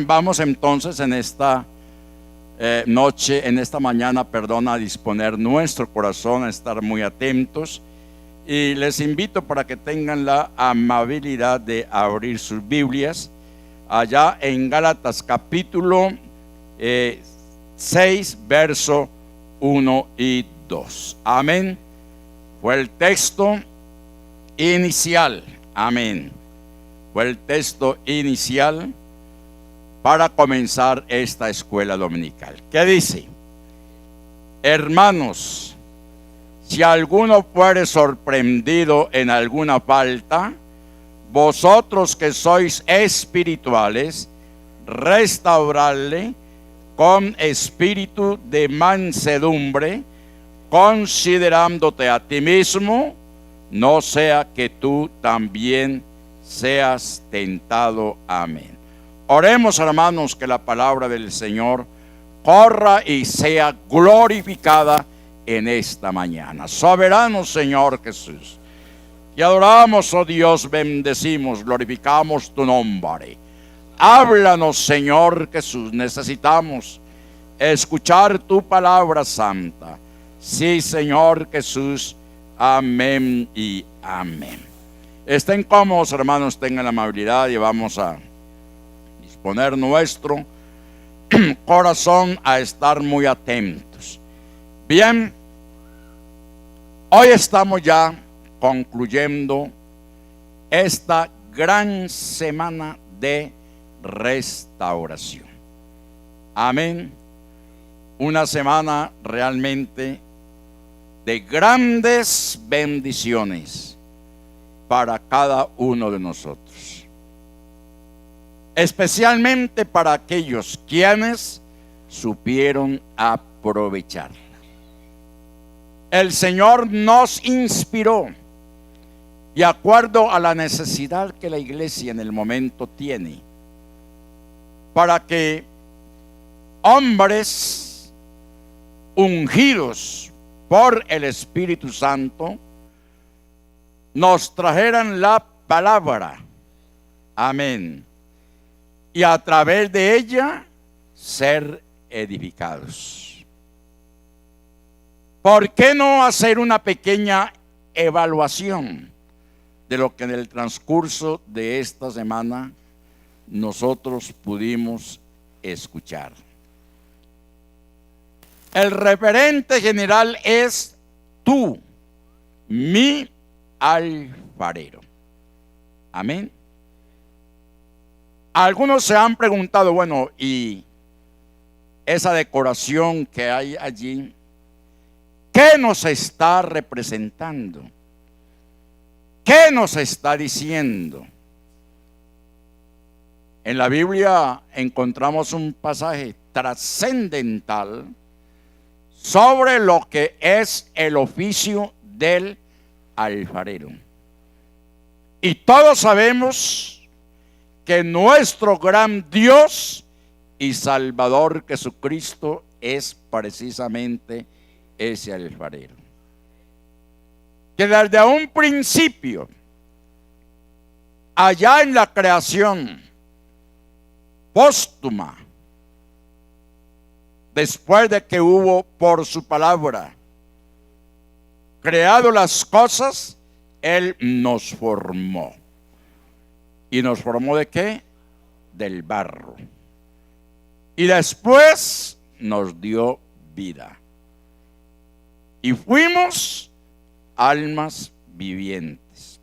Vamos entonces en esta mañana, a disponer nuestro corazón, a estar muy atentos. Y les invito para que tengan la amabilidad de abrir sus Biblias allá en Gálatas capítulo 6, verso 1 y 2. Amén. Fue el texto inicial. Amén. Fue el texto inicial para comenzar esta escuela dominical. ¿Qué dice? Hermanos, si alguno fuere sorprendido en alguna falta, vosotros que sois espirituales, restauradle con espíritu de mansedumbre, considerándote a ti mismo, no sea que tú también seas tentado. Amén. Oremos, hermanos, que la palabra del Señor corra y sea glorificada en esta mañana. Soberano Señor Jesús, te adoramos, oh Dios, bendecimos, glorificamos tu nombre. Háblanos, Señor Jesús, necesitamos escuchar tu palabra santa. Sí, Señor Jesús, amén y amén. Estén cómodos, hermanos, tengan la amabilidad y vamos a poner nuestro corazón a estar muy atentos. Bien, hoy estamos ya concluyendo esta gran semana de restauración. Amén. Una semana realmente de grandes bendiciones para cada uno de nosotros, especialmente para aquellos quienes supieron aprovecharla. El Señor nos inspiró, de acuerdo a la necesidad que la iglesia en el momento tiene, para que hombres ungidos por el Espíritu Santo nos trajeran la palabra. Amén. Y a través de ella ser edificados. ¿Por qué no hacer una pequeña evaluación de lo que en el transcurso de esta semana nosotros pudimos escuchar? El referente general es tú, mi alfarero. Amén. Algunos se han preguntado, bueno, ¿y esa decoración que hay allí, qué nos está representando? ¿Qué nos está diciendo? En la Biblia encontramos un pasaje trascendental sobre lo que es el oficio del alfarero. Y todos sabemos que nuestro gran Dios y Salvador Jesucristo es precisamente ese alfarero, que desde un principio, allá en la creación póstuma, después de que hubo por su palabra creado las cosas, Él nos formó. ¿Y nos formó de qué? Del barro. Y después nos dio vida. Y fuimos almas vivientes.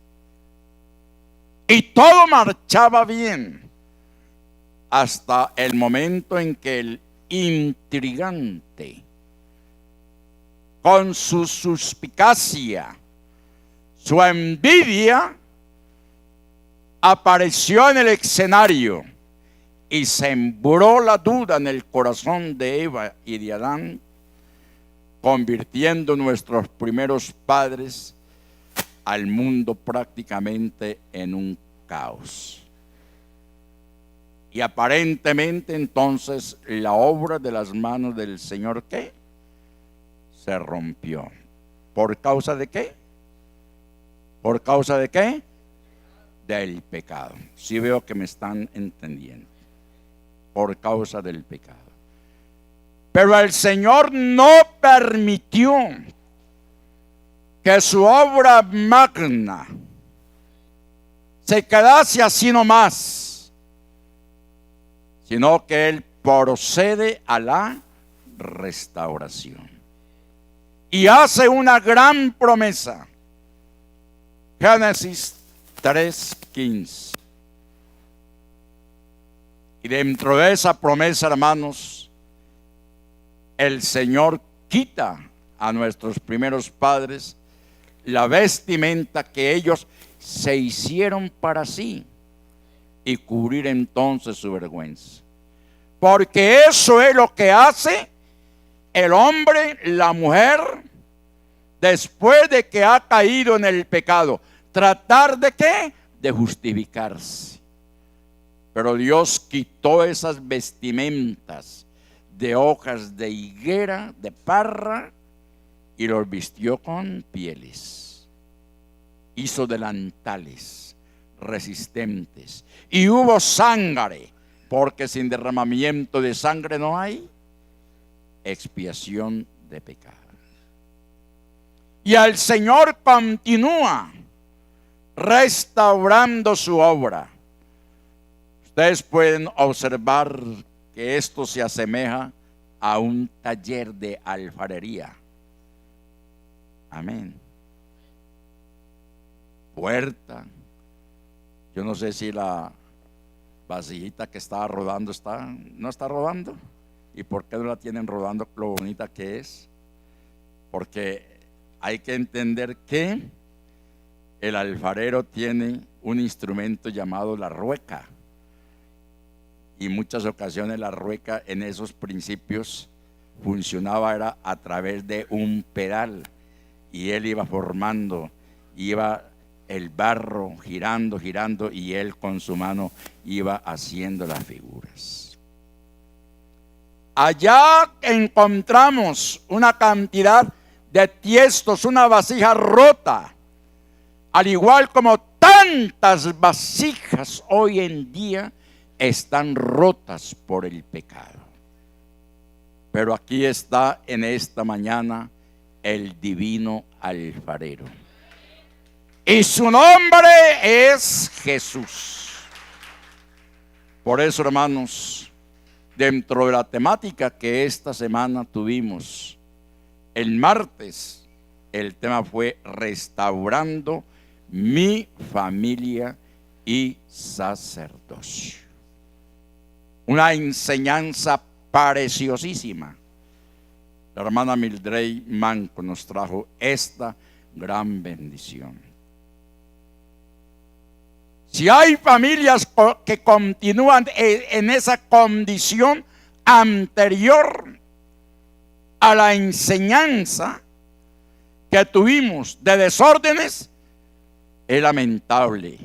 Y todo marchaba bien hasta el momento en que el intrigante, con su suspicacia, su envidia, apareció en el escenario y sembró la duda en el corazón de Eva y de Adán, convirtiendo nuestros primeros padres al mundo prácticamente en un caos. Y aparentemente entonces la obra de las manos del Señor, ¿qué? Se rompió. ¿Por causa de qué? ¿Por causa de qué? 'Del pecado'. Del pecado. Sí veo que me están entendiendo. por causa del pecado. Pero el Señor no permitió que su obra magna se quedase así nomás, sino que Él procede a la restauración y hace una gran promesa. Génesis 3:15. Y dentro de esa promesa, hermanos, el Señor quita a nuestros primeros padres la vestimenta que ellos se hicieron para sí y cubrir entonces su vergüenza. Porque eso es lo que hace el hombre, la mujer, después de que ha caído en el pecado. Tratar de ¿qué? De justificarse. Pero Dios quitó esas vestimentas de hojas de higuera, de parra, y los vistió con pieles. Hizo delantales resistentes. Y hubo sangre, porque sin derramamiento de sangre no hay expiación de pecado. Y el Señor continúa restaurando su obra. Ustedes pueden observar que esto se asemeja a un taller de alfarería. Amén. Puerta. Yo no sé si la vasijita que estaba rodando no está rodando. ¿Y por qué no la tienen rodando? Lo bonita que es. Porque hay que entender que el alfarero tiene un instrumento llamado la rueca. Y muchas ocasiones la rueca en esos principios funcionaba era a través de un pedal. Y él iba formando, iba el barro girando, y él con su mano iba haciendo las figuras. Allá encontramos una cantidad de tiestos, una vasija rota, al igual como tantas vasijas hoy en día están rotas por el pecado. Pero aquí está en esta mañana el divino alfarero. Y su nombre es Jesús. Por eso, hermanos, dentro de la temática que esta semana tuvimos, el martes, el tema fue restaurando mi familia y sacerdocio. Una enseñanza preciosísima. La hermana Mildred Manco nos trajo esta gran bendición. Si hay familias que continúan en esa condición anterior a la enseñanza que tuvimos de desórdenes, es lamentable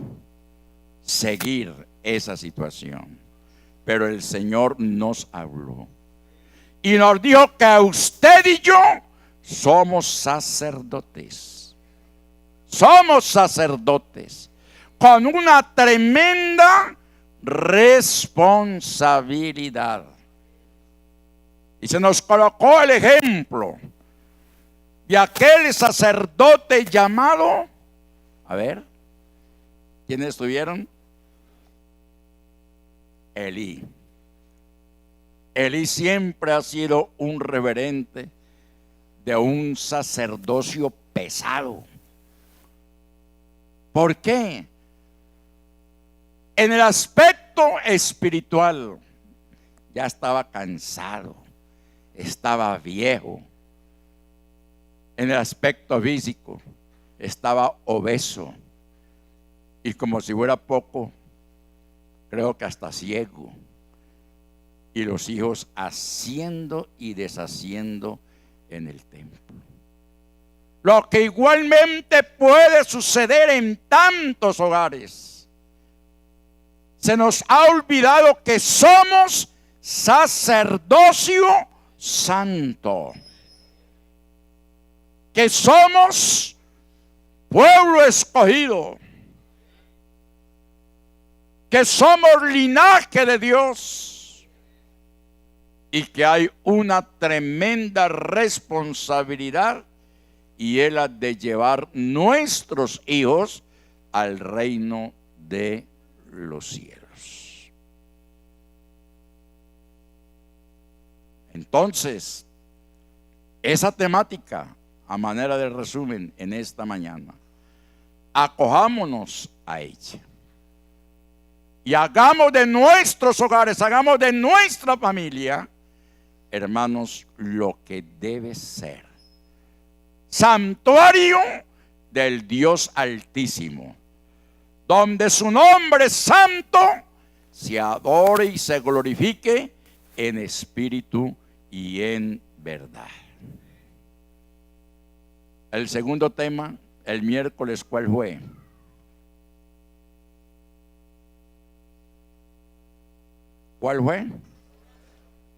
seguir esa situación. Pero el Señor nos habló y nos dijo que usted y yo somos sacerdotes. Somos sacerdotes con una tremenda responsabilidad. Y se nos colocó el ejemplo de aquel sacerdote llamado, a ver, ¿quiénes estuvieron? Elí. Elí siempre ha sido un reverente de un sacerdocio pesado. ¿Por qué? En el aspecto espiritual ya estaba cansado, estaba viejo. En el aspecto físico estaba obeso y como si fuera poco, creo que hasta ciego. Y los hijos haciendo y deshaciendo en el templo. Lo que igualmente puede suceder en tantos hogares. Se nos ha olvidado que somos sacerdocio santo. Que somos pueblo escogido. Que somos linaje de Dios. y que hay una tremenda responsabilidad, y es la de llevar nuestros hijos al reino de los cielos. Entonces, esa temática, a manera de resumen, en esta mañana, acojámonos a ella y hagamos de nuestros hogares, hagamos de nuestra familia, hermanos, lo que debe ser: santuario del Dios Altísimo, donde su nombre santo se adore y se glorifique en espíritu y en verdad. El segundo tema, el miércoles, ¿cuál fue? ¿Cuál fue?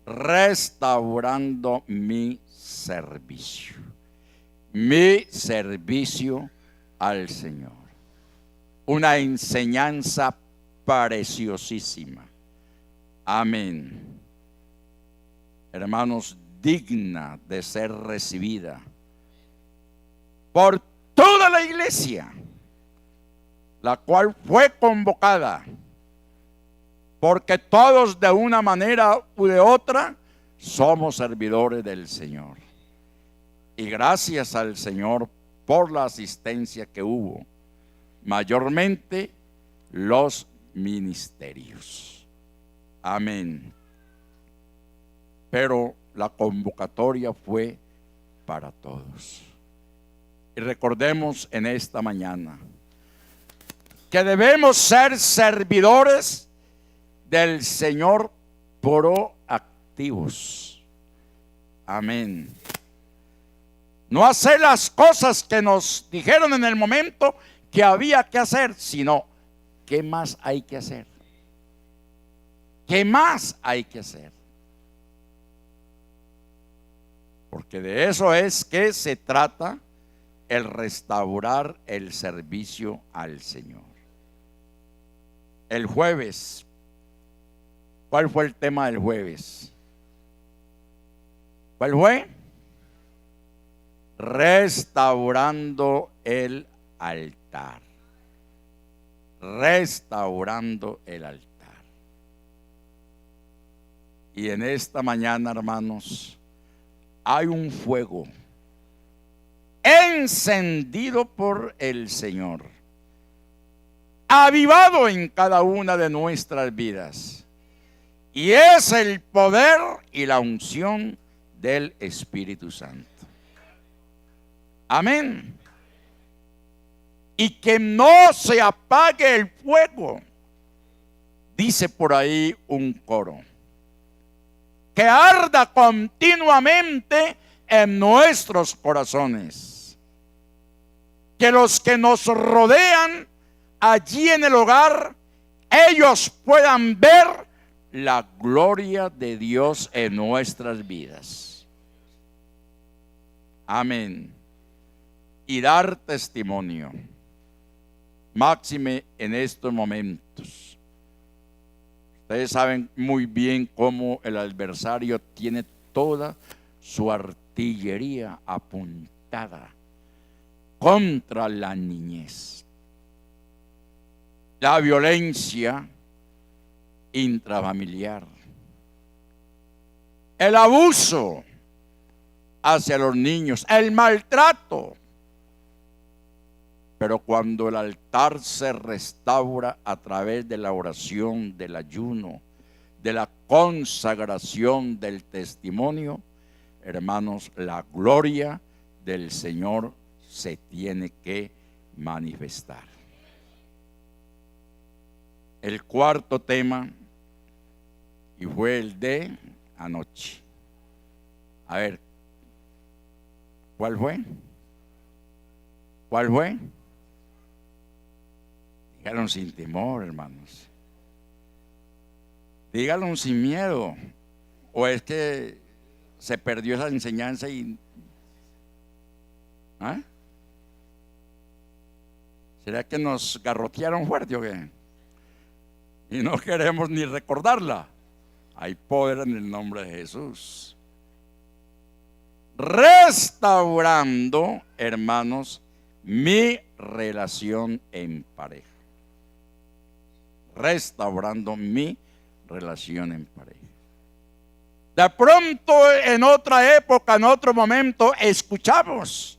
Restaurando mi servicio. Mi servicio al Señor. Una enseñanza preciosísima. Amén. Hermanos, digna de ser recibida por toda la iglesia, la cual fue convocada, porque todos de una manera u de otra somos servidores del Señor. Y gracias al Señor por la asistencia que hubo, mayormente los ministerios. Amén. Pero la convocatoria fue para todos. Y recordemos en esta mañana que debemos ser servidores del Señor proactivos. Amén. No hacer las cosas que nos dijeron en el momento que había que hacer, sino ¿qué más hay que hacer? ¿Qué más hay que hacer? Porque de eso es que se trata el restaurar el servicio al Señor. El jueves, ¿cuál fue el tema del jueves? ¿Cuál fue? Restaurando el altar. Restaurando el altar. Y en esta mañana, hermanos, hay un fuego encendido por el Señor, avivado en cada una de nuestras vidas, y es el poder y la unción del Espíritu Santo. Amén. Y que no se apague el fuego, dice por ahí un coro, que arda continuamente en nuestros corazones, que los que nos rodean allí en el hogar, ellos puedan ver la gloria de Dios en nuestras vidas. Amén. Y dar testimonio, máxime en estos momentos. Ustedes saben muy bien cómo el adversario tiene toda su artillería apuntada contra la niñez. La violencia intrafamiliar, el abuso hacia los niños, el maltrato. Pero cuando el altar se restaura a través de la oración, del ayuno, de la consagración, del testimonio, hermanos, la gloria del Señor se tiene que manifestar. El cuarto tema, y fue el de anoche. A ver, ¿cuál fue? ¿Cuál fue? Díganlo sin temor, hermanos. Díganlo sin miedo. ¿O es que se perdió esa enseñanza y... ¿ah? ¿Será que nos garrotearon fuerte o qué? Y no queremos ni recordarla. Hay poder en el nombre de Jesús. Restaurando, hermanos, mi relación en pareja. Restaurando mi relación en pareja. De pronto, en otra época, en otro momento, escuchamos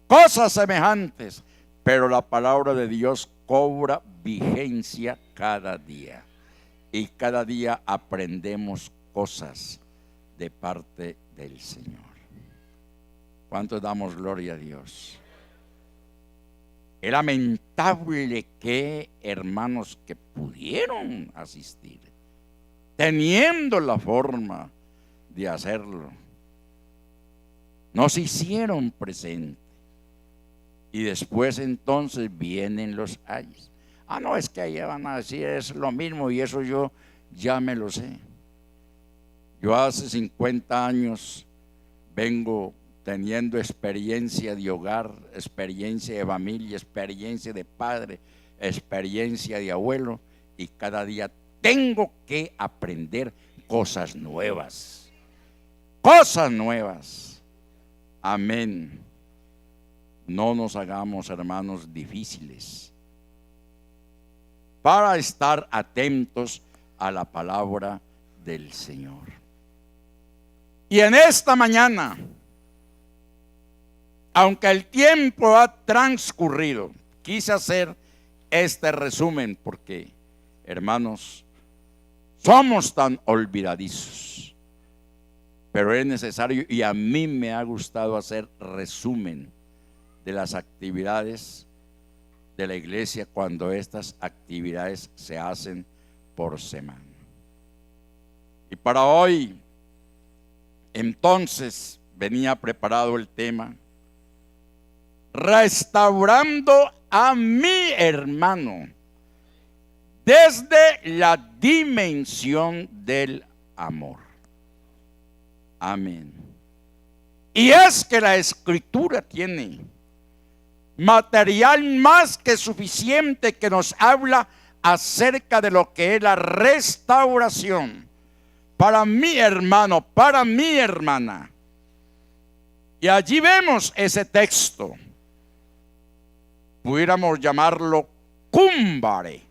cosas semejantes, pero la palabra de Dios cobra vigencia cada día. Y cada día aprendemos cosas de parte del Señor. ¿Cuánto damos gloria a Dios? Es lamentable que hermanos que pudieron asistir, teniendo la forma de hacerlo, no se hicieron presentes. Y después entonces vienen los ayes. No, es que allá van a decir es lo mismo y eso yo ya me lo sé. Yo hace 50 años vengo teniendo experiencia de hogar, experiencia de familia, experiencia de padre, experiencia de abuelo, y cada día tengo que aprender cosas nuevas. Cosas nuevas. Amén. No nos hagamos, hermanos, difíciles para estar atentos a la palabra del Señor. Y en esta mañana, aunque el tiempo ha transcurrido, quise hacer este resumen porque, hermanos, somos tan olvidadizos. Pero es necesario, y a mí me ha gustado hacer resumen de las actividades de la iglesia cuando estas actividades se hacen por semana. Y para hoy, entonces, venía preparado el tema: restaurando a mi hermano desde la dimensión del amor. Amén. Y es que la Escritura tiene material más que suficiente que nos habla acerca de lo que es la restauración para mi hermano, para mi hermana. Y allí vemos ese texto. Pudiéramos llamarlo cúmbare,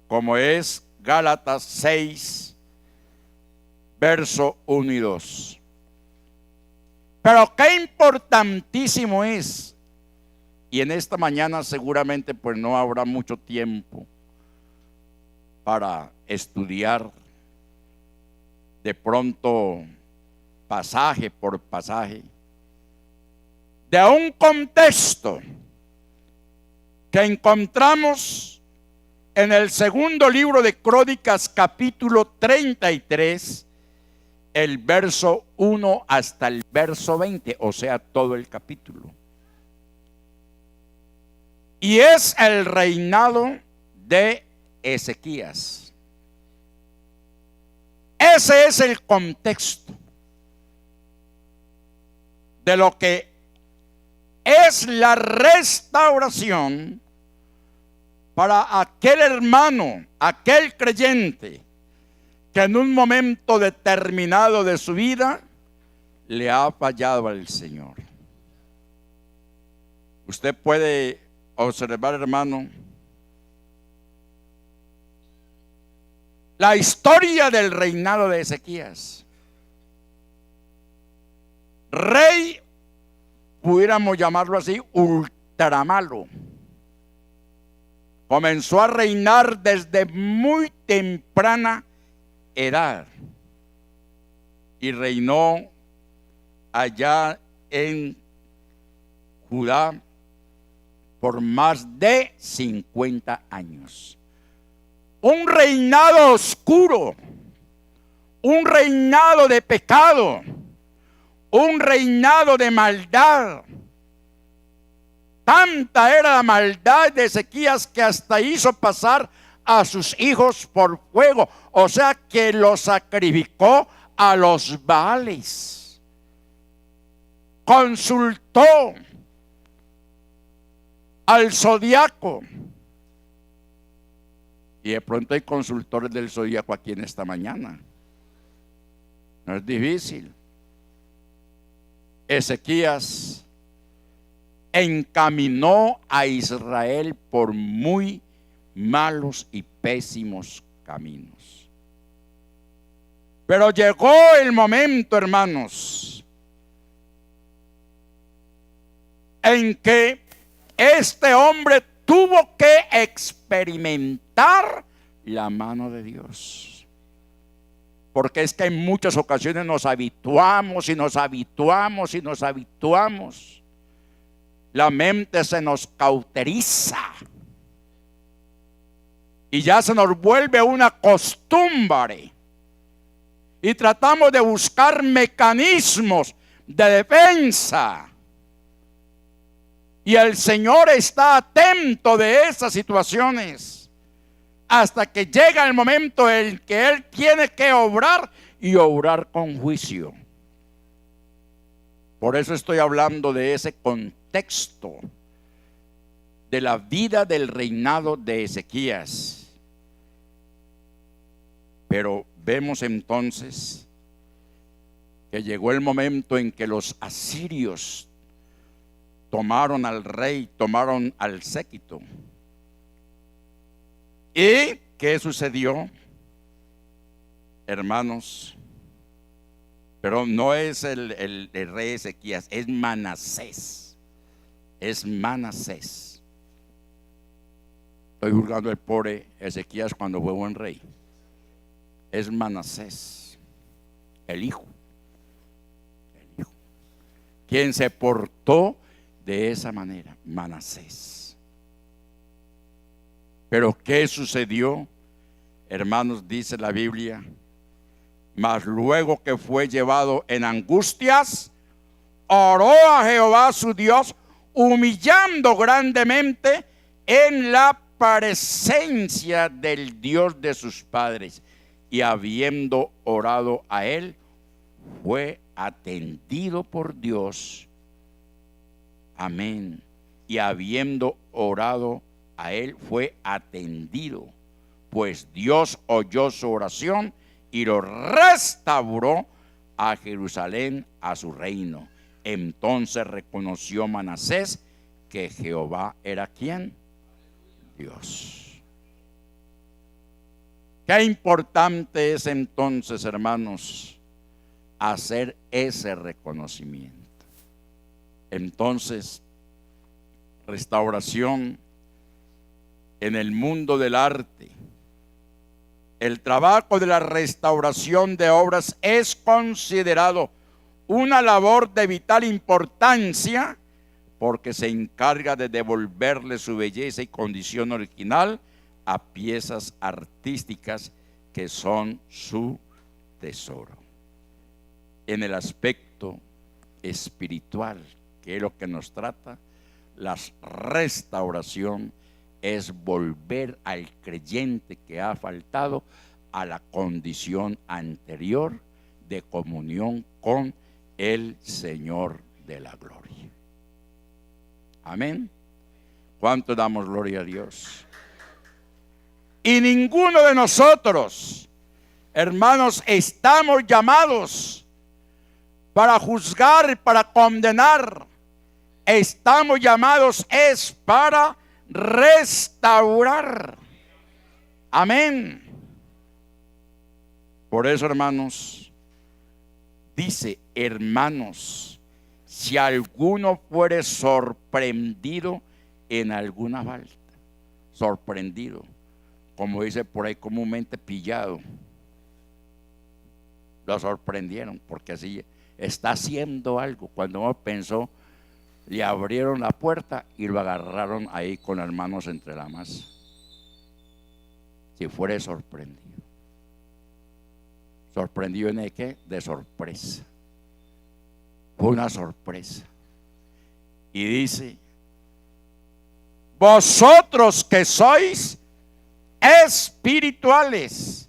como es Gálatas 6, verso 1 y 2. Pero qué importantísimo es, y en esta mañana seguramente pues no habrá mucho tiempo para estudiar de pronto pasaje por pasaje de un contexto que encontramos en el segundo libro de Crónicas, capítulo 33, el verso 1 hasta el verso 20, o sea, todo el capítulo. Y es el reinado de Ezequías. Ese es el contexto de lo que es la restauración para aquel hermano, aquel creyente que en un momento determinado de su vida le ha fallado al Señor. Usted puede observar, hermano, la historia del reinado de Ezequías. Rey, pudiéramos llamarlo así, ultramalo. Comenzó a reinar desde muy temprana edad y reinó allá en Judá por más de 50 años. Un reinado oscuro, un reinado de pecado, un reinado de maldad. Tanta era la maldad de Ezequías que hasta hizo pasar a sus hijos por fuego, o sea que los sacrificó a los Baales. Consultó al zodiaco Y de pronto hay consultores del zodíaco aquí en esta mañana. No es difícil. Ezequías encaminó a Israel por muy malos y pésimos caminos. Pero llegó el momento, hermanos, en que este hombre tuvo que experimentar la mano de Dios. Porque es que en muchas ocasiones nos habituamos y nos habituamos y nos habituamos. La mente se nos cauteriza y ya se nos vuelve una costumbre. Y tratamos de buscar mecanismos de defensa. Y el Señor está atento de esas situaciones hasta que llega el momento en que Él tiene que obrar y obrar con juicio. Por eso estoy hablando de ese contexto de la vida del reinado de Ezequías. Pero vemos entonces que llegó el momento en que los asirios tomaron al rey, tomaron al séquito. ¿Y qué sucedió, hermanos? Pero no es el rey Ezequías, es Manasés. Es Manasés. Estoy juzgando el pobre Ezequías cuando fue buen rey. Es Manasés, el hijo. Quien se portó de esa manera, Manasés. Pero ¿qué sucedió? Hermanos, dice la Biblia: mas luego que fue llevado en angustias, oró a Jehová su Dios, humillando grandemente en la presencia del Dios de sus padres. Y habiendo orado a él, fue atendido por Dios. Amén. Y habiendo orado a él, fue atendido, pues Dios oyó su oración y lo restauró a Jerusalén, a su reino. Entonces reconoció Manasés que Jehová era ¿quién? Dios. Qué importante es entonces, hermanos, hacer ese reconocimiento. Entonces, restauración en el mundo del arte. El trabajo de la restauración de obras es considerado una labor de vital importancia porque se encarga de devolverle su belleza y condición original a piezas artísticas que son su tesoro. En el aspecto espiritual, que es lo que nos trata, la restauración es volver al creyente que ha faltado a la condición anterior de comunión con el Señor de la gloria. Amén. ¿Cuánto damos gloria a Dios? Y ninguno de nosotros, hermanos, estamos llamados para juzgar, para condenar. Estamos llamados es para restaurar. Amén. Por eso, hermanos, dice: hermanos, si alguno fuere sorprendido en alguna falta, sorprendido, como dice por ahí comúnmente, pillado. Lo sorprendieron porque así está haciendo algo. Cuando uno pensó, le abrieron la puerta y lo agarraron ahí con las manos entre la masa. Si fuera sorprendido. ¿Sorprendido en qué? De sorpresa. Fue una sorpresa. Y dice: vosotros que sois espirituales.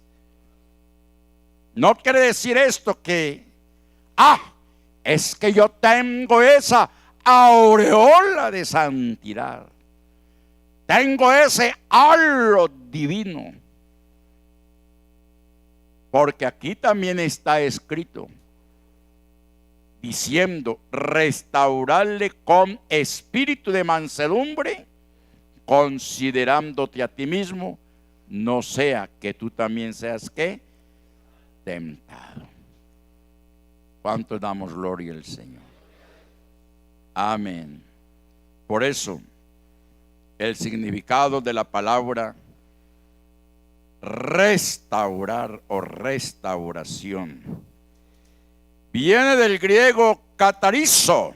No quiere decir esto que es que yo tengo esa aureola de santidad, tengo ese halo divino. Porque aquí también está escrito, diciendo, restaurarle con espíritu de mansedumbre, considerándote a ti mismo, no sea que tú también seas, ¿qué? Tentado. ¿Cuánto damos gloria al Señor? Amén. Por eso, el significado de la palabra restaurar o restauración viene del griego catarizo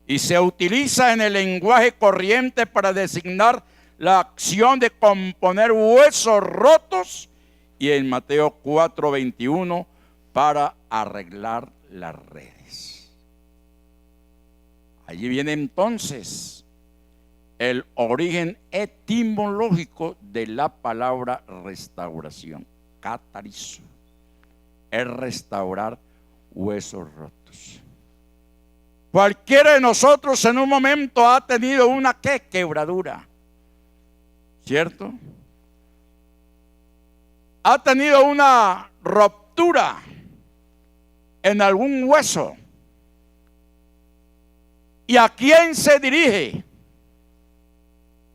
y se utiliza en el lenguaje corriente para designar la acción de componer huesos rotos, y en Mateo 4:21 para arreglar las redes. Allí viene entonces el origen etimológico de la palabra restauración. Catarizo es restaurar huesos rotos. Cualquiera de nosotros en un momento ha tenido una quebradura, ¿cierto? Ha tenido una ruptura en algún hueso. ¿Y a quién se dirige?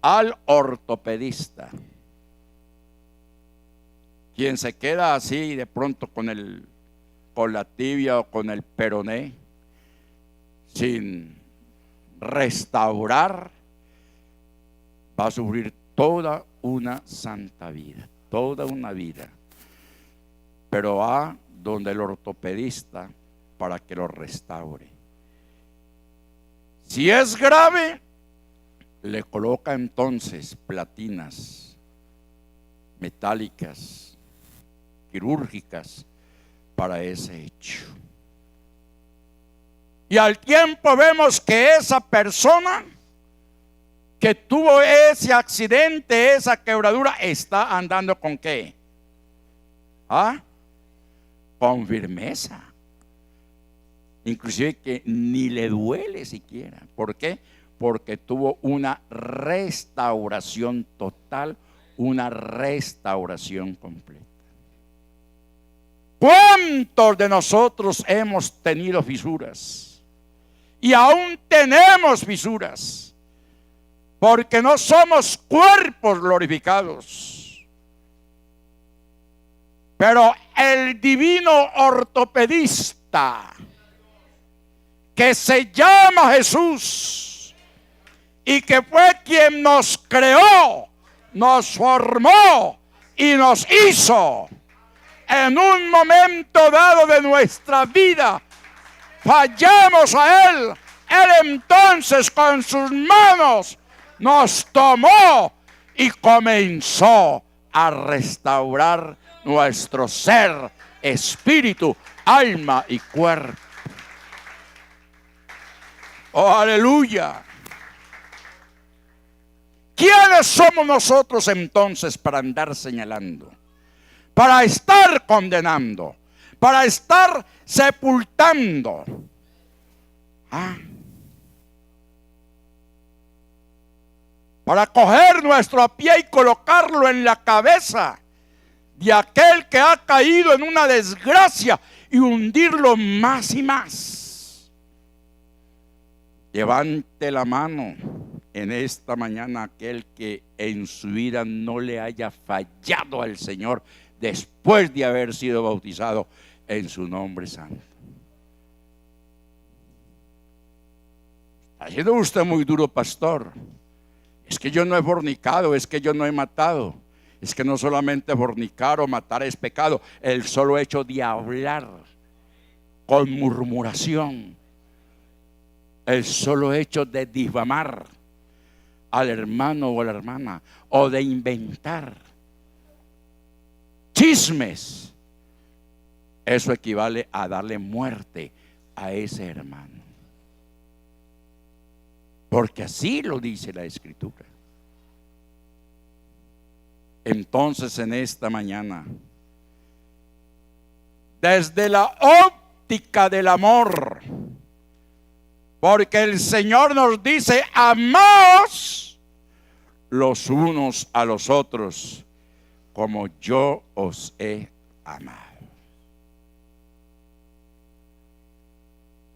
Al ortopedista. Quien se queda así de pronto con la tibia o con el peroné sin restaurar, va a sufrir toda una santa vida, toda una vida. Pero va donde el ortopedista para que lo restaure. Si es grave, le coloca entonces platinas metálicas, quirúrgicas para ese hecho. Y al tiempo vemos que esa persona que tuvo ese accidente, esa quebradura, está andando ¿con qué? Con firmeza. Inclusive que ni le duele siquiera. ¿Por qué? Porque tuvo una restauración total, una restauración completa. ¿Cuántos de nosotros hemos tenido fisuras? Y aún tenemos fisuras, porque no somos cuerpos glorificados. Pero el divino ortopedista, que se llama Jesús y que fue quien nos creó, nos formó y nos hizo, en un momento dado de nuestra vida fallamos a Él. Él entonces con sus manos nos tomó y comenzó a restaurar nuestro ser, espíritu, alma y cuerpo. Oh, aleluya. ¿Quiénes somos nosotros entonces para andar señalando? Para estar condenando, para estar sepultando. Para coger nuestro pie y colocarlo en la cabeza de aquel que ha caído en una desgracia y hundirlo más y más. Levante la mano en esta mañana aquel que en su vida no le haya fallado al Señor después de haber sido bautizado en su nombre santo. Está siendo usted muy duro, pastor. Es que yo no he fornicado, es que yo no he matado. Es que no solamente fornicar o matar es pecado. El solo hecho de hablar con murmuración, el solo hecho de difamar al hermano o a la hermana, o de inventar chismes, eso equivale a darle muerte a ese hermano. Porque así lo dice la Escritura. Entonces en esta mañana, desde la óptica del amor, porque el Señor nos dice: amaos los unos a los otros como yo os he amado.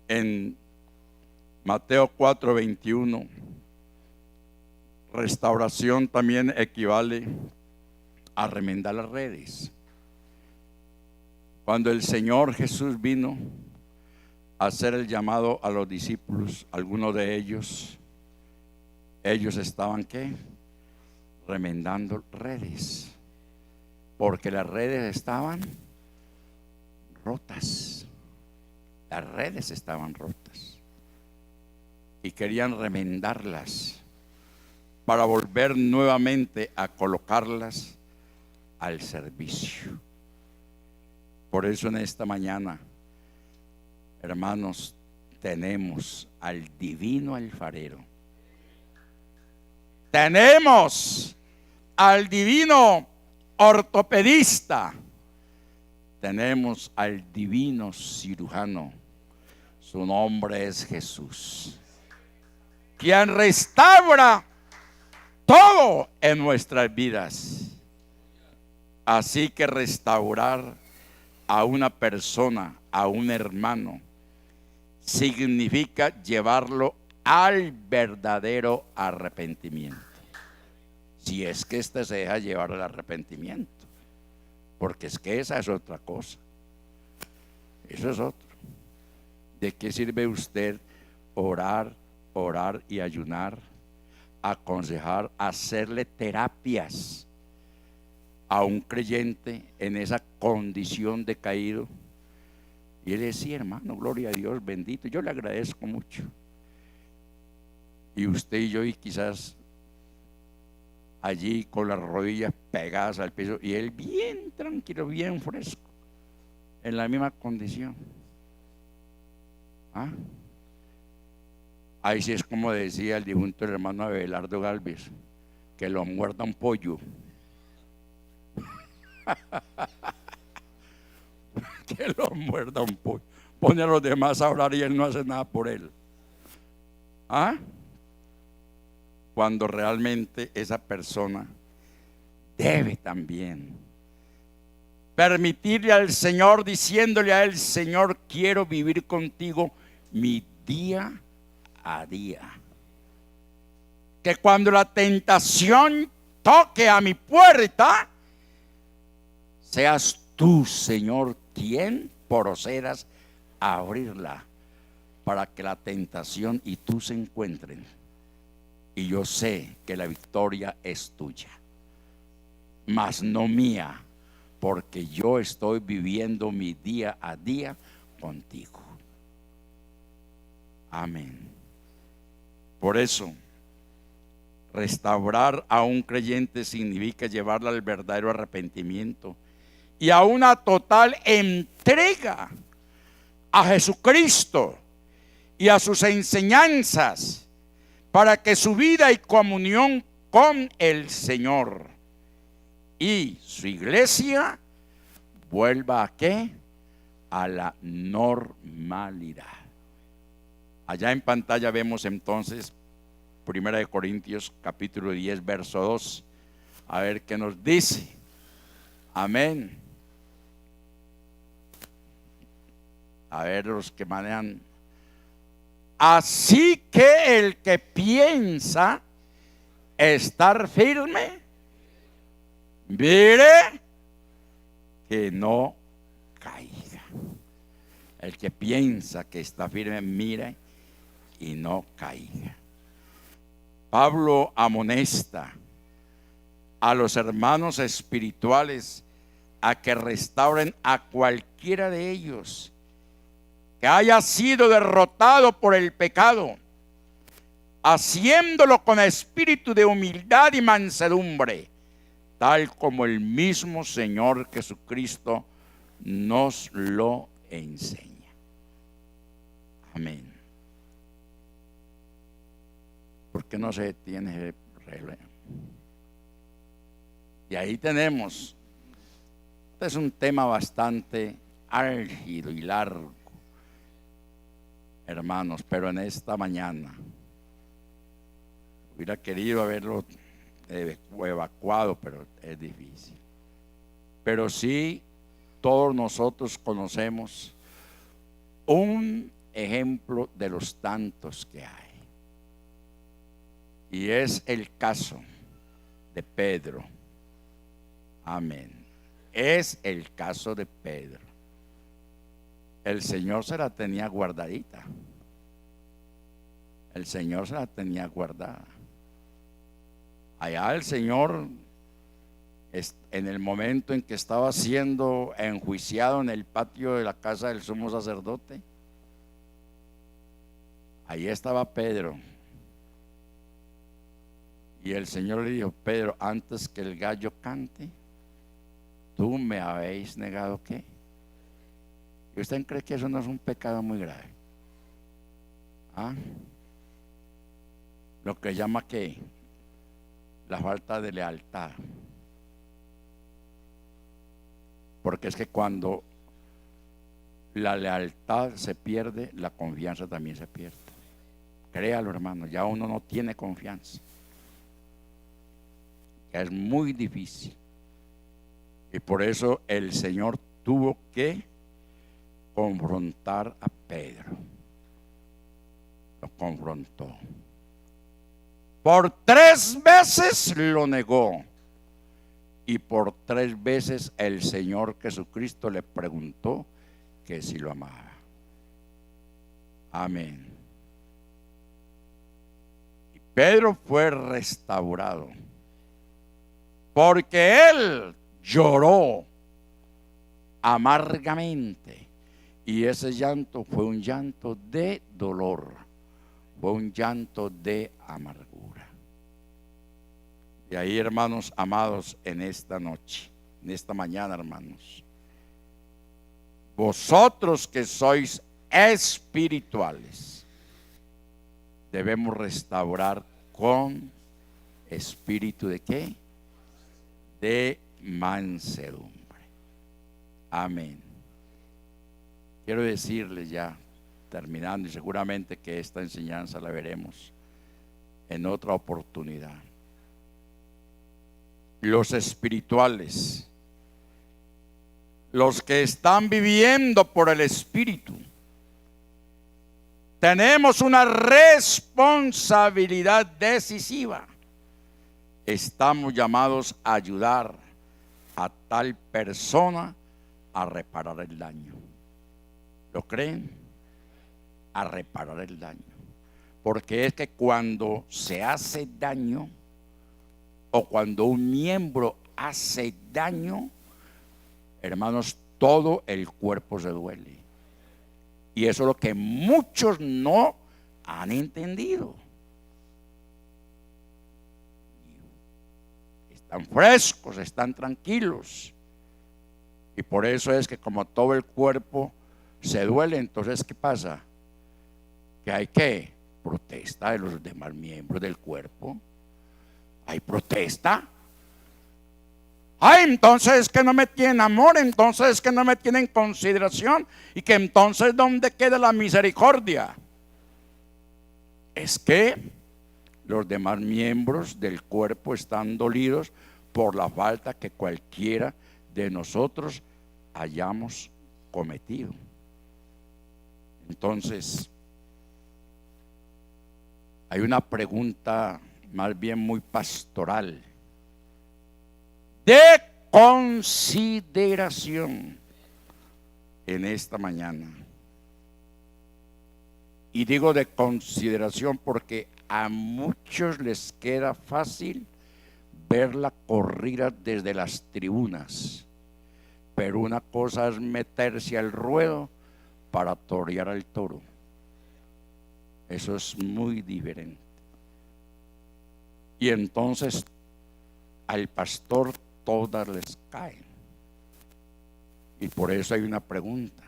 En Mateo 4:21, restauración también equivale a remendar las redes. Cuando el Señor Jesús vino a hacer el llamado a los discípulos, algunos de ellos estaban ¿qué? Remendando redes, porque las redes estaban rotas. Las redes estaban rotas y querían remendarlas para volver nuevamente a colocarlas al servicio. Por eso en esta mañana, hermanos, tenemos al divino alfarero. Tenemos al divino ortopedista. Tenemos al divino cirujano. Su nombre es Jesús, quien restaura todo en nuestras vidas. Así que restaurar a una persona, a un hermano, significa llevarlo al verdadero arrepentimiento. Si es que éste se deja llevar al arrepentimiento, porque es que esa es otra cosa. Eso es otro. ¿De qué sirve usted orar y ayunar, aconsejar, hacerle terapias a un creyente en esa condición de caído? Y él decía, hermano, gloria a Dios, bendito, yo le agradezco mucho. Y usted y yo, y quizás allí con las rodillas pegadas al piso, y él bien tranquilo, bien fresco, en la misma condición. ¿Ah? Ahí sí es como decía el difunto hermano Abelardo Galvez, que lo muerda un pollo. Que lo muerda un pollo. Pone a los demás a orar y él no hace nada por él. ¿Ah? Cuando realmente esa persona debe también permitirle al Señor, diciéndole a él, Señor, quiero vivir contigo mi día a día. Que cuando la tentación toque a mi puerta, seas tú, Señor, quien procedas a abrirla para que la tentación y tú se encuentren. Y yo sé que la victoria es tuya, mas no mía, porque yo estoy viviendo mi día a día contigo. Amén. Por eso, restaurar a un creyente significa llevarlo al verdadero arrepentimiento y a una total entrega a Jesucristo y a sus enseñanzas, para que su vida y comunión con el Señor y su iglesia vuelva a ¿qué? A la normalidad. Allá en pantalla vemos entonces 1 Corintios capítulo 10 verso 2. A ver qué nos dice. Amén. A ver los que manejan. Así que el que piensa estar firme, mire que no caiga. El que piensa que está firme, mire y no caiga. Pablo amonesta a los hermanos espirituales a que restauren a cualquiera de ellos que haya sido derrotado por el pecado, haciéndolo con espíritu de humildad y mansedumbre, tal como el mismo Señor Jesucristo nos lo enseña. Amén. ¿Por qué no se detiene el reloj? Y ahí tenemos, este es un tema bastante álgido y largo, hermanos, pero en esta mañana hubiera querido haberlo evacuado, pero es difícil. pero sí todos nosotros conocemos un ejemplo de los tantos que hay. Y es el caso de Pedro. Amén. Es el caso de Pedro. El Señor se la tenía guardadita. El Señor se la tenía guardada. Allá el Señor, en el momento en que estaba siendo enjuiciado en el patio de la casa del sumo sacerdote, ahí estaba Pedro. Y el Señor le dijo: Pedro, antes que el gallo cante, tú me habéis negado ¿qué? ¿Y usted cree que eso no es un pecado muy grave? ¿Ah? Lo que llama ¿qué? La falta de lealtad. Porque es que cuando la lealtad se pierde, la confianza también se pierde. Créalo, hermano, ya uno no tiene confianza. Ya es muy difícil. Y por eso el Señor tuvo que confrontar a Pedro. Lo confrontó. Por 3 veces lo negó. Y por 3 veces el Señor Jesucristo le preguntó que si lo amaba. Amén. Y Pedro fue restaurado, porque él lloró amargamente. Y ese llanto fue un llanto de dolor, fue un llanto de amargura. Y ahí, hermanos amados, en esta noche, en esta mañana, hermanos, vosotros que sois espirituales, debemos restaurar con espíritu de ¿qué? De mansedumbre. Amén. Quiero decirles ya, terminando, y seguramente que esta enseñanza la veremos en otra oportunidad. Los espirituales, los que están viviendo por el Espíritu, tenemos una responsabilidad decisiva. Estamos llamados a ayudar a tal persona a reparar el daño. ¿Lo creen? A reparar el daño. Porque es que cuando se hace daño, o cuando un miembro hace daño, hermanos, todo el cuerpo se duele. Y eso es lo que muchos no han entendido. Están frescos, están tranquilos. Y por eso es que como todo el cuerpo se duele, entonces ¿qué pasa? Que hay que protesta de los demás miembros del cuerpo. Hay protesta. Ay, entonces es que no me tienen amor, entonces es que no me tienen consideración, y que entonces ¿dónde queda la misericordia? Es que los demás miembros del cuerpo están dolidos por la falta que cualquiera de nosotros hayamos cometido. Entonces, hay una pregunta más bien muy pastoral, de consideración en esta mañana. Y digo de consideración porque a muchos les queda fácil ver la corrida desde las tribunas, pero una cosa es meterse al ruedo para torear al toro. Eso es muy diferente. Y entonces al pastor todas les caen. Y por eso hay una pregunta: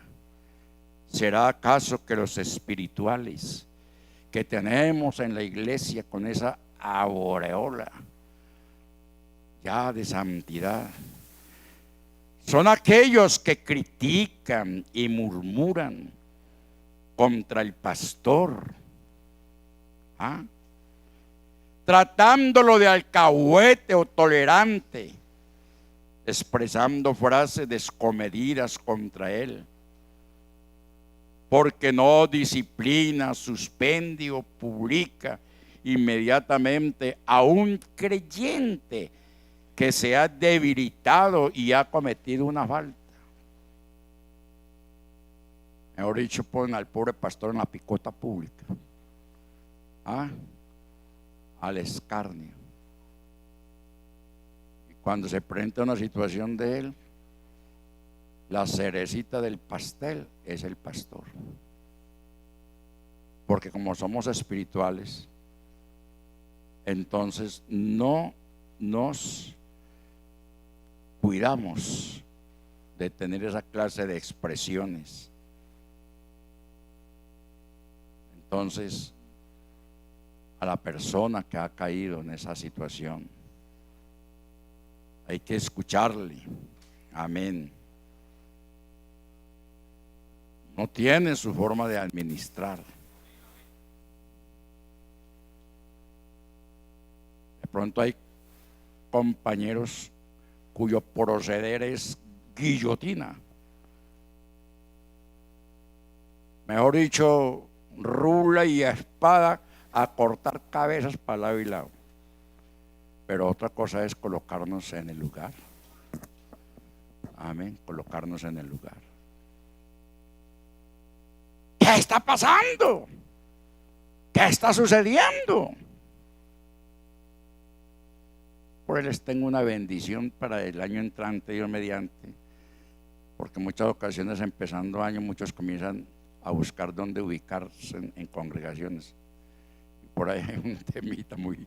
¿será acaso que los espirituales que tenemos en la iglesia con esa aureola ya de santidad son aquellos que critican y murmuran contra el pastor? ¿Ah? Tratándolo de alcahuete o tolerante, expresando frases descomedidas contra él, porque no disciplina, suspende o publica inmediatamente a un creyente que se ha debilitado y ha cometido una falta. Mejor dicho, ponen al pobre pastor en la picota pública, al escarnio. Y cuando se presenta una situación de él, la cerecita del pastel es el pastor. Porque como somos espirituales, entonces no nos cuidamos de tener esa clase de expresiones. Entonces, a la persona que ha caído en esa situación, hay que escucharle. Amén. No tiene su forma de administrar. De pronto hay compañeros cuyo proceder es guillotina. Mejor dicho, rula y espada a cortar cabezas para lado y lado. Pero otra cosa es colocarnos en el lugar. Amén, colocarnos en el lugar. ¿Qué está pasando? ¿Qué está sucediendo? Por él les tengo una bendición para el año entrante, Dios mediante, porque en muchas ocasiones empezando año muchos comienzan a buscar dónde ubicarse en congregaciones. Y por ahí hay un temita muy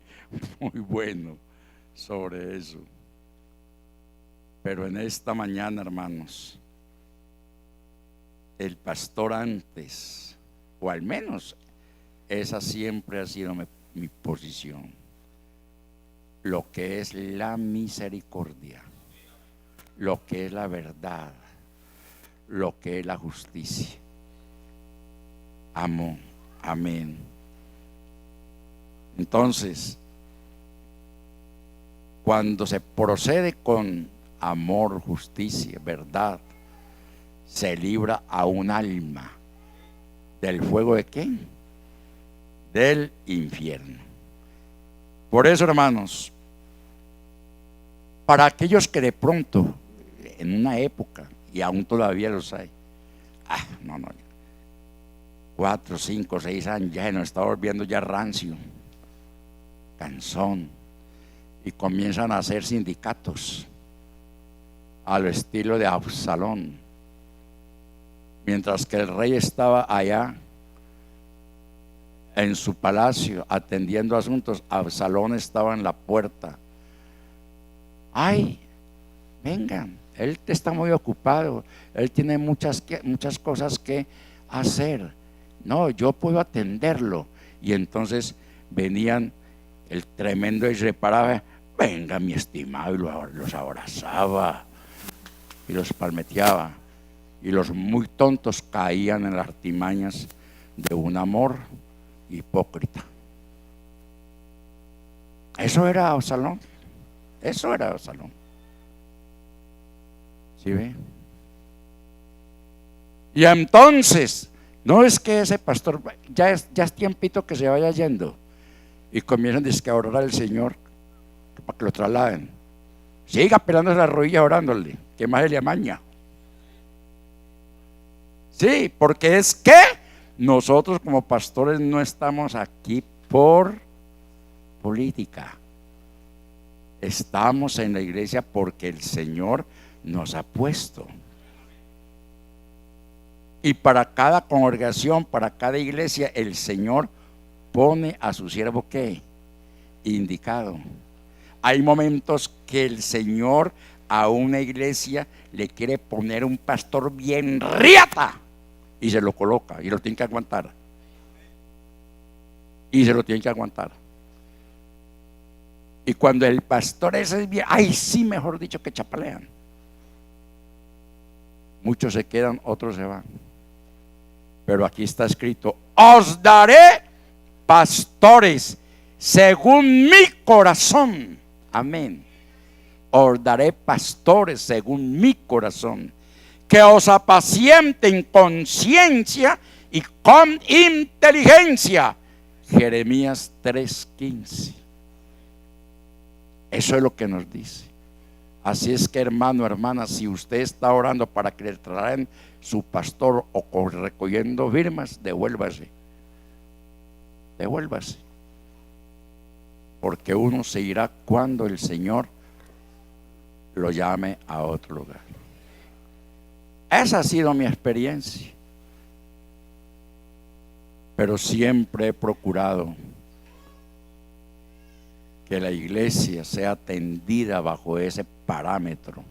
bueno sobre eso. Pero en esta mañana, hermanos, el pastor antes, o al menos esa siempre ha sido mi posición, lo que es la misericordia, lo que es la verdad, lo que es la justicia. Amén. Entonces, cuando se procede con amor, justicia, verdad, se libra a un alma del fuego ¿de qué? Del infierno. Por eso, hermanos, para aquellos que de pronto en una época, y aún todavía los hay, 4, 5, 6 años ya se nos está volviendo ya rancio, cansón, y comienzan a hacer sindicatos al estilo de Absalón. Mientras que el rey estaba allá en su palacio atendiendo asuntos, Absalón estaba en la puerta. Ay, vengan, él está muy ocupado, él tiene muchas cosas que hacer. No, yo puedo atenderlo. Y entonces venían el tremendo y se paraba, venga mi estimado, y los abrazaba y los palmeteaba. Y los muy tontos caían en las artimañas de un amor hipócrita. Eso era Absalón. ¿Sí ve? Y entonces, no es que ese pastor ya es tiempito que se vaya yendo, y comienzan a orar al Señor para que lo trasladen. Siga pelándose las rodillas orándole, que más se le amaña. Sí, porque es que nosotros como pastores no estamos aquí por política. Estamos en la iglesia porque el Señor nos ha puesto. Y para cada congregación, para cada iglesia, el Señor pone a su siervo ¿qué? Indicado. Hay momentos que el Señor a una iglesia le quiere poner un pastor bien riata y se lo coloca y lo tiene que aguantar. Y cuando el pastor ese es bien, ay sí, mejor dicho, que chapalean. Muchos se quedan, otros se van. Pero aquí está escrito: os daré pastores según mi corazón. Amén. os daré pastores según mi corazón, que os apacienten con ciencia y con inteligencia. Jeremías 3:15. Eso es lo que nos dice. Así es que, hermano, hermana, si usted está orando para que le traen su pastor o recogiendo firmas, devuélvase. Porque uno se irá cuando el Señor lo llame a otro lugar. Esa ha sido mi experiencia. Pero siempre he procurado que la iglesia sea atendida bajo ese parámetro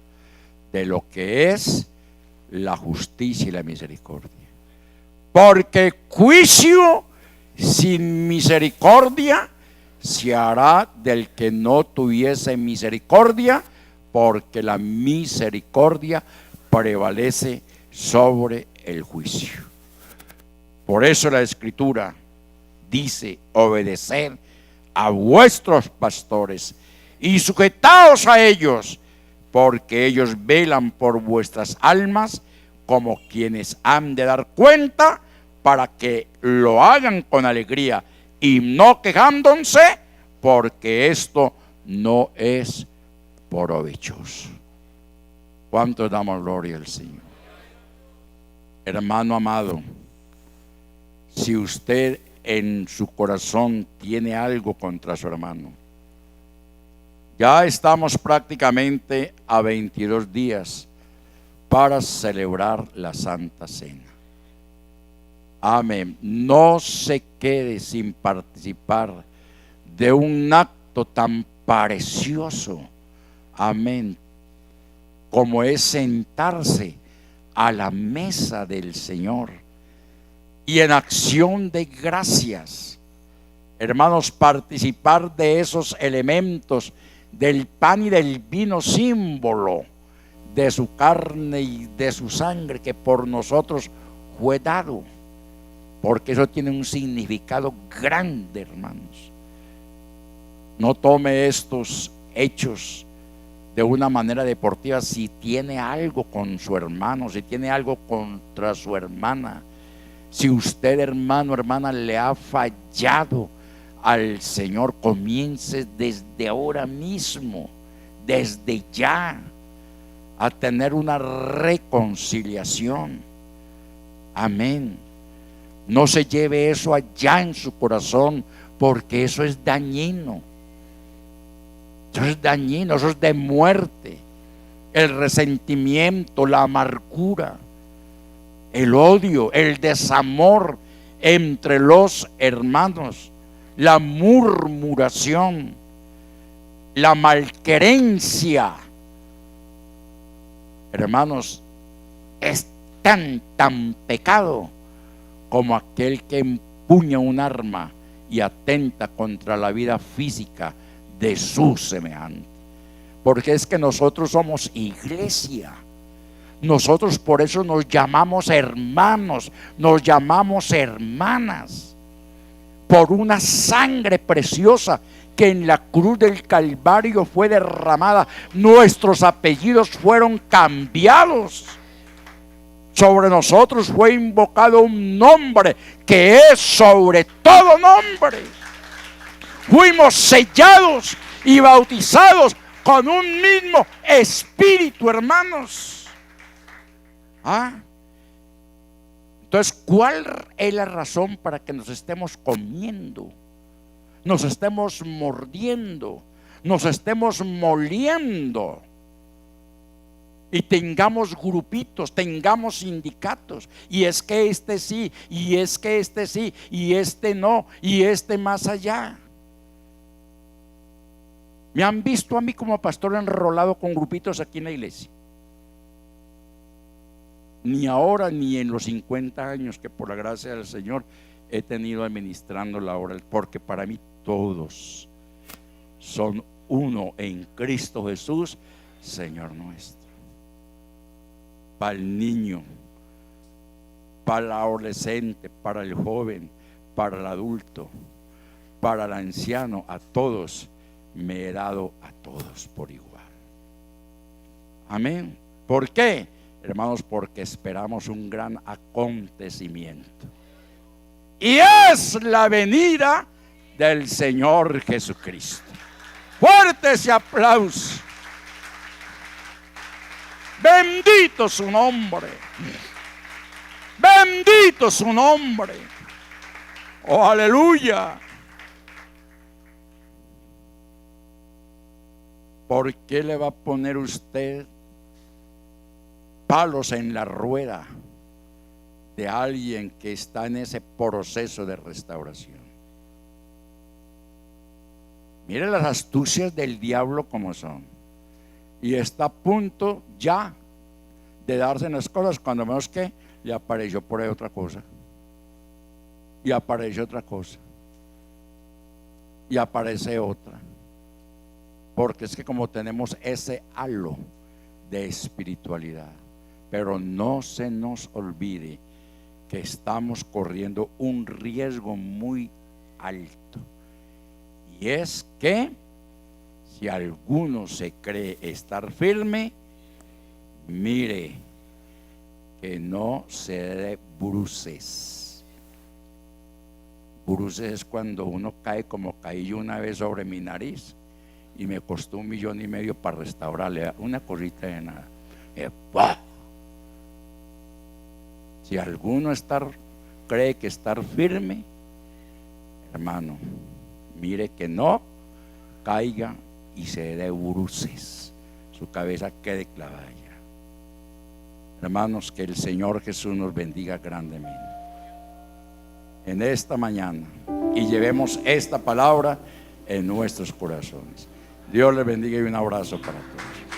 de lo que es la justicia y la misericordia. Porque juicio sin misericordia se hará del que no tuviese misericordia, porque la misericordia prevalece sobre el juicio. Por eso la Escritura dice: obedeced a vuestros pastores y sujetaos a ellos, porque ellos velan por vuestras almas como quienes han de dar cuenta, para que lo hagan con alegría y no quejándose, porque esto no es provechoso. ¿Cuánto damos gloria al Señor? Hermano amado, si usted en su corazón tiene algo contra su hermano, ya estamos prácticamente a 22 días para celebrar la Santa Cena. Amén. No se quede sin participar de un acto tan precioso, amén, como es sentarse a la mesa del Señor y en acción de gracias, hermanos, participar de esos elementos del pan y del vino, símbolo de su carne y de su sangre que por nosotros fue dado, porque eso tiene un significado grande, hermanos. No tome estos hechos de una manera deportiva. Si tiene algo con su hermano, si tiene algo contra su hermana, si usted, hermano, hermana, le ha fallado al Señor, comience desde ahora mismo, desde ya, a tener una reconciliación. Amén. No se lleve eso allá en su corazón, porque eso es dañino. Eso es dañino, eso es de muerte. El resentimiento, la amargura, el odio, el desamor entre los hermanos, la murmuración, la malquerencia, hermanos, es tan pecado como aquel que empuña un arma y atenta contra la vida física de su semejante. Porque es que nosotros somos iglesia. Nosotros por eso nos llamamos hermanos, nos llamamos hermanas, por una sangre preciosa que en la cruz del Calvario fue derramada. Nuestros apellidos fueron cambiados. Sobre nosotros fue invocado un nombre que es sobre todo nombre. Fuimos sellados y bautizados con un mismo espíritu, hermanos. Entonces, ¿cuál es la razón para que nos estemos comiendo, nos estemos mordiendo, nos estemos moliendo y tengamos grupitos, tengamos sindicatos? Y es que este sí, y es que este sí, y este no, y este más allá. Me han visto a mí como pastor enrolado con grupitos aquí en la iglesia. Ni ahora ni en los 50 años que por la gracia del Señor he tenido administrando la obra, porque para mí todos son uno en Cristo Jesús, Señor nuestro. Para el niño, para el adolescente, para el joven, para el adulto, para el anciano, a todos me he dado a todos por igual. Amén. ¿Por qué? Hermanos, porque esperamos un gran acontecimiento. Y es la venida del Señor Jesucristo. Fuerte ese aplauso. Bendito su nombre. Bendito su nombre. Oh, aleluya. ¿Por qué le va a poner usted palos en la rueda de alguien que está en ese proceso de restauración? Mire las astucias del diablo como son. Y está a punto ya de darse en las cosas cuando vemos que le apareció por ahí otra cosa. Y aparece otra cosa. Y aparece otra. Porque es que como tenemos ese halo de espiritualidad, pero no se nos olvide que estamos corriendo un riesgo muy alto. Y es que si alguno se cree estar firme, mire que no se dé bruces. Bruces es cuando uno cae como caí yo una vez sobre mi nariz y me costó 1,5 millones para restaurarle una cosita de nada. Si alguno cree que estar firme, hermano, mire que no caiga y se dé bruces, su cabeza quede clavada ya. Hermanos, que el Señor Jesús nos bendiga grandemente en esta mañana y llevemos esta palabra en nuestros corazones. Dios les bendiga y un abrazo para todos.